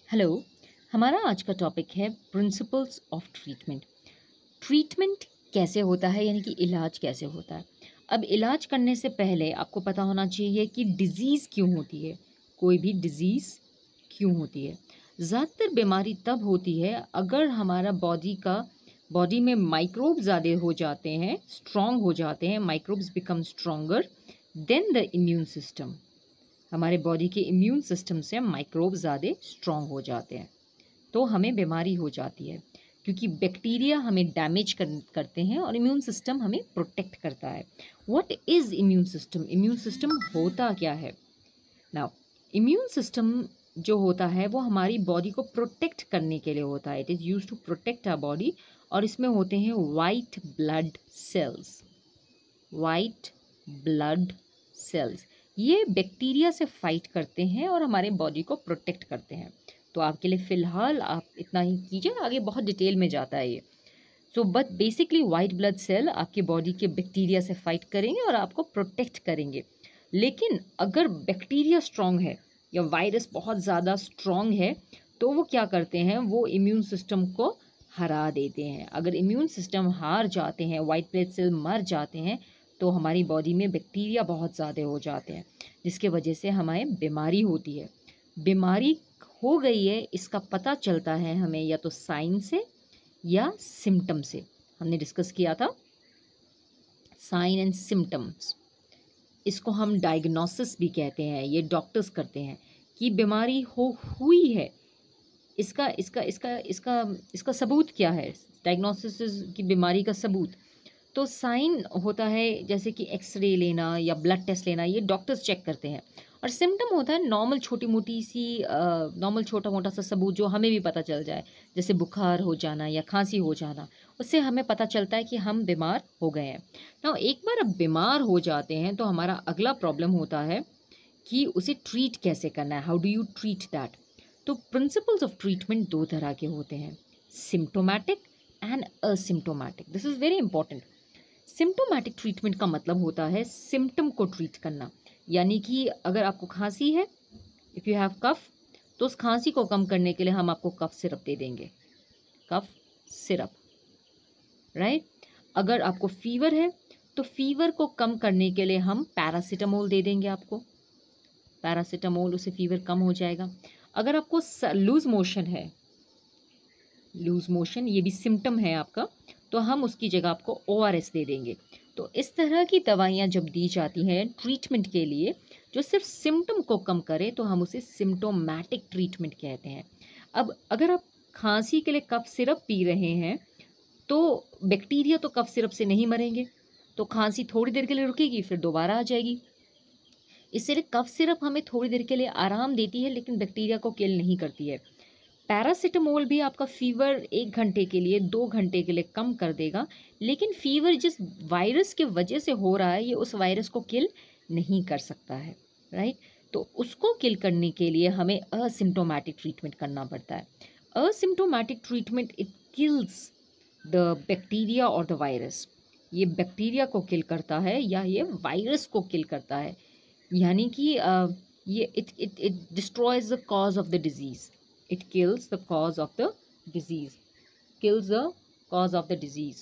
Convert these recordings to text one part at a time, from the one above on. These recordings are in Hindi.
हेलो। हमारा आज का टॉपिक है प्रिंसिपल्स ऑफ ट्रीटमेंट। ट्रीटमेंट कैसे होता है, यानी कि इलाज कैसे होता है। अब इलाज करने से पहले आपको पता होना चाहिए कि डिज़ीज़ क्यों होती है, कोई भी डिज़ीज़ क्यों होती है। ज़्यादातर बीमारी तब होती है अगर हमारा बॉडी में माइक्रोब्स ज़्यादा हो जाते हैं, स्ट्रॉन्ग हो जाते हैं, microbes become stronger than the immune system. हमारे बॉडी के इम्यून सिस्टम से माइक्रोब ज़्यादा स्ट्रॉन्ग हो जाते हैं तो हमें बीमारी हो जाती है, क्योंकि बैक्टीरिया हमें डैमेज करते हैं और इम्यून सिस्टम हमें प्रोटेक्ट करता है। What is immune system? Immune system होता क्या है? नाउ, इम्यून सिस्टम जो होता है वो हमारी बॉडी को प्रोटेक्ट करने के लिए होता है। It is use to protect our body और इसमें होते हैं white blood cells. White blood cells ये बैक्टीरिया से फाइट करते हैं और हमारे बॉडी को प्रोटेक्ट करते हैं। तो आपके लिए फ़िलहाल आप इतना ही कीजिए, आगे बहुत डिटेल में जाता है ये। So but basically white blood cell आपके बॉडी के बैक्टीरिया से फाइट करेंगे और आपको प्रोटेक्ट करेंगे। लेकिन अगर बैक्टीरिया स्ट्रॉन्ग है या वायरस बहुत ज़्यादा स्ट्रॉन्ग है तो वो क्या करते हैं, वो इम्यून सिस्टम को हरा देते हैं। अगर इम्यून सिस्टम हार जाते हैं, वाइट ब्लड सेल मर जाते हैं, तो हमारी बॉडी में बैक्टीरिया बहुत ज़्यादा हो जाते हैं, जिसके वजह से हमें बीमारी होती है। बीमारी हो गई है इसका पता चलता है हमें या तो साइन से या सिम्टम से। हमने डिस्कस किया था साइन एंड सिम्टम्स। इसको हम डायग्नोसिस भी कहते हैं, ये डॉक्टर्स करते हैं कि बीमारी हुई है। इसका इसका इसका इसका इसका सबूत क्या है? डायग्नोसिस की बीमारी का सबूत तो साइन होता है, जैसे कि एक्सरे लेना या ब्लड टेस्ट लेना, ये डॉक्टर्स चेक करते हैं। और सिम्टम होता है नॉर्मल छोटी मोटी सी नॉर्मल छोटा मोटा सा सबूत जो हमें भी पता चल जाए, जैसे बुखार हो जाना या खांसी हो जाना, उससे हमें पता चलता है कि हम बीमार हो गए हैं ना। एक बार अब बीमार हो जाते हैं तो हमारा अगला प्रॉब्लम होता है कि उसे ट्रीट कैसे करना है। How do you treat that? तो प्रिंसिपल्स ऑफ ट्रीटमेंट दो तरह के होते हैं, symptomatic and asymptomatic. This is very important. Symptomatic treatment का मतलब होता है सिम्टम को ट्रीट करना, यानी कि अगर आपको खांसी है, इफ़ यू हैव कफ, तो उस खांसी को कम करने के लिए हम आपको कफ सिरप दे देंगे, कफ सिरप, राइट। अगर आपको फीवर है तो फीवर को कम करने के लिए हम पैरासीटामोल दे देंगे आपको, पैरासीटामोल, उससे फीवर कम हो जाएगा। अगर आपको लूज मोशन है, लूज मोशन ये भी सिम्टम है आपका, तो हम उसकी जगह आपको ORS दे देंगे। तो इस तरह की दवाइयाँ जब दी जाती हैं ट्रीटमेंट के लिए जो सिर्फ सिम्टम को कम करे, तो हम उसे सिम्टोमैटिक ट्रीटमेंट कहते हैं। अब अगर आप खांसी के लिए कफ सिरप पी रहे हैं तो बैक्टीरिया तो कफ सिरप से नहीं मरेंगे, तो खांसी थोड़ी देर के लिए रुकेगी, फिर दोबारा आ जाएगी। इसलिए कफ सिरप हमें थोड़ी देर के लिए आराम देती है लेकिन बैक्टीरिया को किल नहीं करती है। पैरासीटामोल भी आपका फीवर 1 घंटे के लिए 2 घंटे के लिए कम कर देगा, लेकिन फीवर जिस वायरस के वजह से हो रहा है ये उस वायरस को किल नहीं कर सकता है, राइट। तो उसको किल करने के लिए हमें असिम्टोमेटिक ट्रीटमेंट करना पड़ता है। Asymptomatic treatment it kills the bacteria और द वायरस। ये बैक्टीरिया को किल करता है या ये वायरस को किल करता है, यानी कि ये it destroys the cause of the disease. It kills the cause of the disease. Kills the cause of the disease.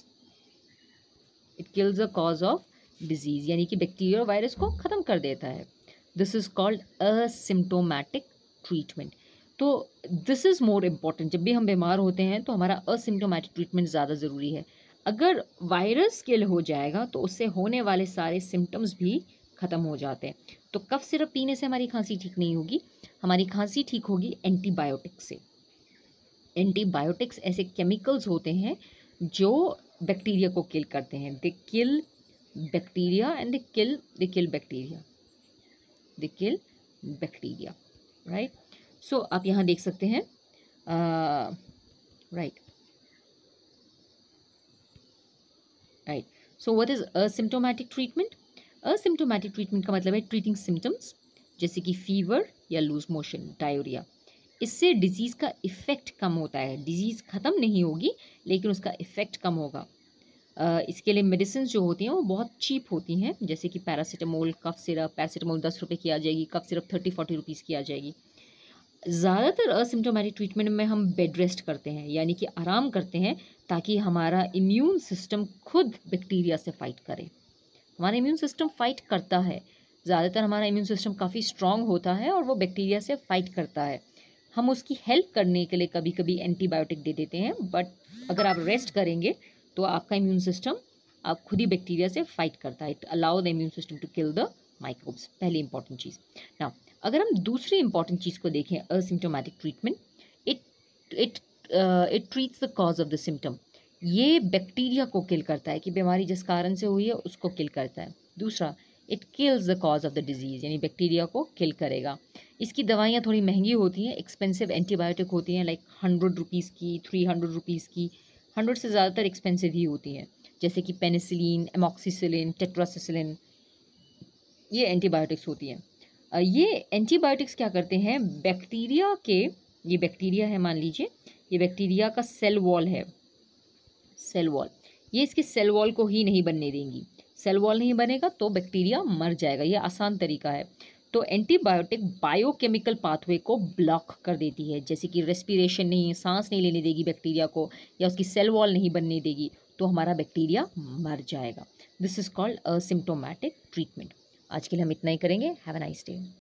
It kills the cause of disease. यानी कि बैक्टीरिया और वायरस को ख़त्म कर देता है। This is called asymptomatic treatment. तो this is more important. जब भी हम बीमार होते हैं तो हमारा asymptomatic treatment ज़्यादा ज़रूरी है। अगर वायरस किल हो जाएगा तो उससे होने वाले सारे सिम्टम्स भी ख़त्म हो जाते हैं। तो कफ सिरप पीने से हमारी खांसी ठीक नहीं होगी, हमारी खांसी ठीक होगी एंटीबायोटिक से। एंटीबायोटिक्स ऐसे केमिकल्स होते हैं जो बैक्टीरिया को किल करते हैं। They kill bacteria and they kill bacteria, they kill bacteria, right. So आप यहाँ देख सकते हैं, right. So what is asymptomatic treatment? Asymptomatic treatment का मतलब है ट्रीटिंग सिम्टम्स, जैसे कि फीवर या लूज मोशन, डायरिया। इससे डिजीज़ का इफ़ेक्ट कम होता है। डिजीज़ ख़त्म नहीं होगी लेकिन उसका इफ़ेक्ट कम होगा। इसके लिए मेडिसिन जो होती हैं वो बहुत चीप होती हैं, जैसे कि पैरासीटामोल, कफ सिरप। पैरासीटामोल 10 रुपये की आ जाएगी, कफ सिरप 30-40 रुपीज़ की आ जाएगी। ज़्यादातर असिम्प्टोमेटिक ट्रीटमेंट में हम बेड रेस्ट करते हैं, यानी कि आराम करते हैं, ताकि हमारा इम्यून सिस्टम खुद बैक्टीरिया से फाइट करे। हमारा इम्यून सिस्टम फाइट करता है, ज़्यादातर हमारा इम्यून सिस्टम काफ़ी स्ट्रांग होता है और वो बैक्टीरिया से फाइट करता है। हम उसकी हेल्प करने के लिए कभी कभी एंटीबायोटिक दे देते हैं, बट अगर आप रेस्ट करेंगे तो आपका इम्यून सिस्टम आप खुद ही बैक्टीरिया से फाइट करता है। It allow the immune system to kill the microbes, पहली इंपॉर्टेंट चीज़। ना, अगर हम दूसरी इंपॉर्टेंट चीज़ को देखें, asymptomatic treatment, it it it treats the cause of the symptom. ये बैक्टीरिया को किल करता है कि बीमारी जिस कारण से हुई है उसको किल करता है। दूसरा, it kills the cause of the disease, यानी बैक्टीरिया को किल करेगा। इसकी दवाइयाँ थोड़ी महंगी होती हैं, एक्सपेंसिव एंटीबायोटिक होती हैं, लाइक 100 रुपीज़ की, 300 रुपीज़ की, 100 से ज़्यादातर एक्सपेंसिव ही होती हैं, जैसे कि पेनिसिलिन, एमॉक्सिसिलिन, टेट्रासिसिलिन, ये एंटीबायोटिक्स होती हैं। ये एंटीबायोटिक्स क्या करते हैं, बैक्टीरिया के, ये बैक्टीरिया है मान लीजिए, ये बैक्टीरिया का सेल वॉल है, सेल वॉल, ये इसके सेल वॉल को ही नहीं बनने देंगी। सेल वॉल नहीं बनेगा तो बैक्टीरिया मर जाएगा, ये आसान तरीका है। तो एंटीबायोटिक बायोकेमिकल पाथवे को ब्लॉक कर देती है, जैसे कि रेस्पिरेशन नहीं, सांस नहीं लेने देगी बैक्टीरिया को, या उसकी सेल वॉल नहीं बनने देगी, तो हमारा बैक्टीरिया मर जाएगा। This is called asymptomatic treatment. आज के लिए हम इतना ही करेंगे। Have a nice day.